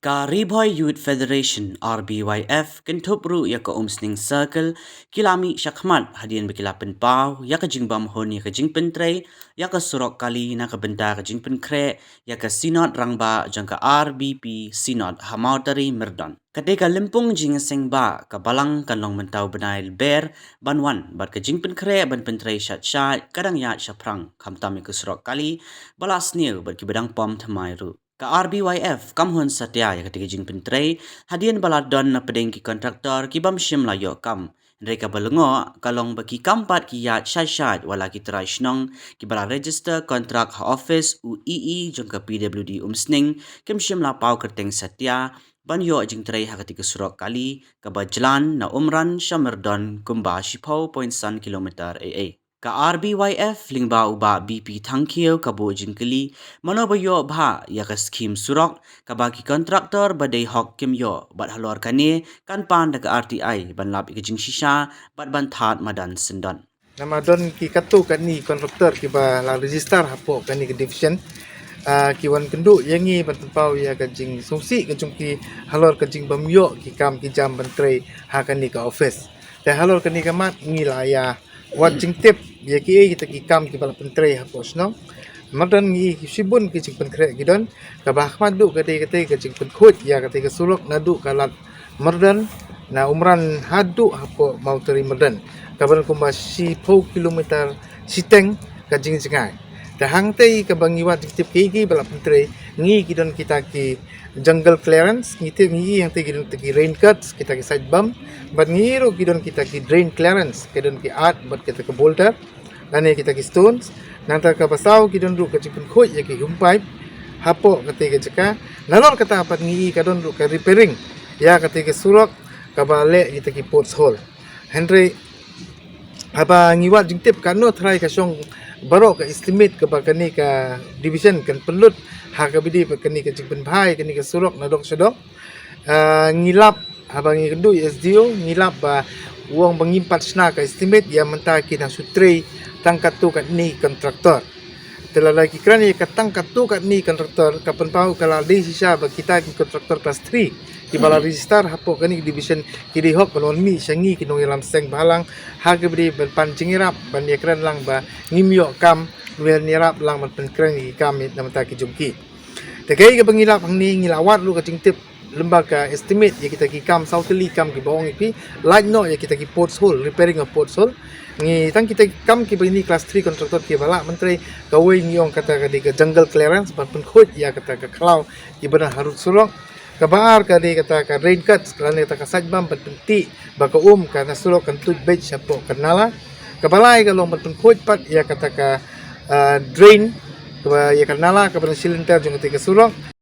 Ka Riboy Youth Federation RBYF kentup ru ya ka umsning circle kilami syakmat hadian bekilapen pau ya ka jingbam honi ka jingpen tray ya ka surok kali na ka benda ka jingpen kre ya ka sinod rangba jang ka RBP sinod hamautari merdon. Ketika lempung jingeseng ba ka balang kanlong mentau benail ber banwan bat ka jingpen kre ban pentray syat kadang ya syaprang kamtami ka surok kali balas new bat ki bedang pom thamai ru. Ka RBYF kamhon satya ya ketika jing pentray hadian baladon na pedeng ki kontraktor ki bam shim la yo kam mereka balengo kalong bagi kampat ki ya syat wala ki trai shnong ki bala register kontrak ha office UEE jong ka PWD umsning kim shim la pau kerteng satya ban yo jing tray ha ketika surok kali ka bajlan na umran shamerdon kumba shipau point san kilometer AA. Ka RBYF lingba uba BP thangkhieu ka bo jingkeli manobayo bha ya ka scheme surok ka bagi kontraktor badai hok kim yo bat halor kane kan pan da ka RTI ban lap ka jingshisha bat ban that madan sendon nama don ki katu kan ni kontraktor ki ba la register hapo kan ni ke division ki wan kendu yangi ban pau ya ka jing sungsi ka jungki halor ka jing bamyo ki kam ki jam ban tray ha kan ni ka office te halor kan ni ka mat ngila ya watching tip ya ki kita ki kam ki bala pentre ha pos no madan ngi sibun ki jing pen kre gidon ka bah madu ka te ka jing pen khut ya ka te ka sulok nadu ka lat mardan na umran hadu ha po mau teri mardan ka ban kumba si 10 kilometer siteng ka jing jingai ta hang te ka bangi wat tip ki bala pentre ngi gidon kita ki jungle clearance ngite ngi yang te gidon te ki rain cuts kita ki side bump bat ngiro gidon kita ki drain clearance gidon ki art bat kita ki boulder nane kita ki stones nanta ka pasau gidon ru ka chipun khoi ya ki humpai hapo kate ka jaka nalor kata apat ngi ka don ru ka repairing ya kate ka surok ka bale kita ki ports hole henry apa ngiwat jingtip kano try ka song baro ka estimate ka ba kani ka division kan pelut ha ka bidi pa kani ka jingpen bhai kani ka surok na dok sedok ngilap habang ngikendu SDO ngilap ba uang bangimpat sna ka estimate ya mentaki na sutre tangkat tu kat ni kontraktor telah lagi kerana ka tangkat tu kat ni kontraktor kapan pau kala di sisa ba kita ki kontraktor kelas 3 di bala register hapo kani division kiri hok kolon mi sangi kinong ilam seng balang ha ke bri ban pancing irap ban yakran lang ba ngimyo kam wel nirap lang ban penkren ki kam na mentaki jumki tegai ka bangilap hang ni ngilawat lu ka jingtip lembaga estimate ya kita ki kam southerly kam ki bawang ipi light no ya kita ki ports hole repairing of ports hole ngi tang kita kam ki bini class 3 kontraktor ki bala menteri kawai ngiong kata ka di jungle clearance ban pun khut ya kata ka klau ki bana harus surok kabar ka di kata ka rain cuts kerana kata ka sajbam ban penti baka kana surok kan tut bed sapo kanala kabalai ka long ban pun khut pat ya kata ka drain ka ya kanala ka ban cylinder jung kata ka surok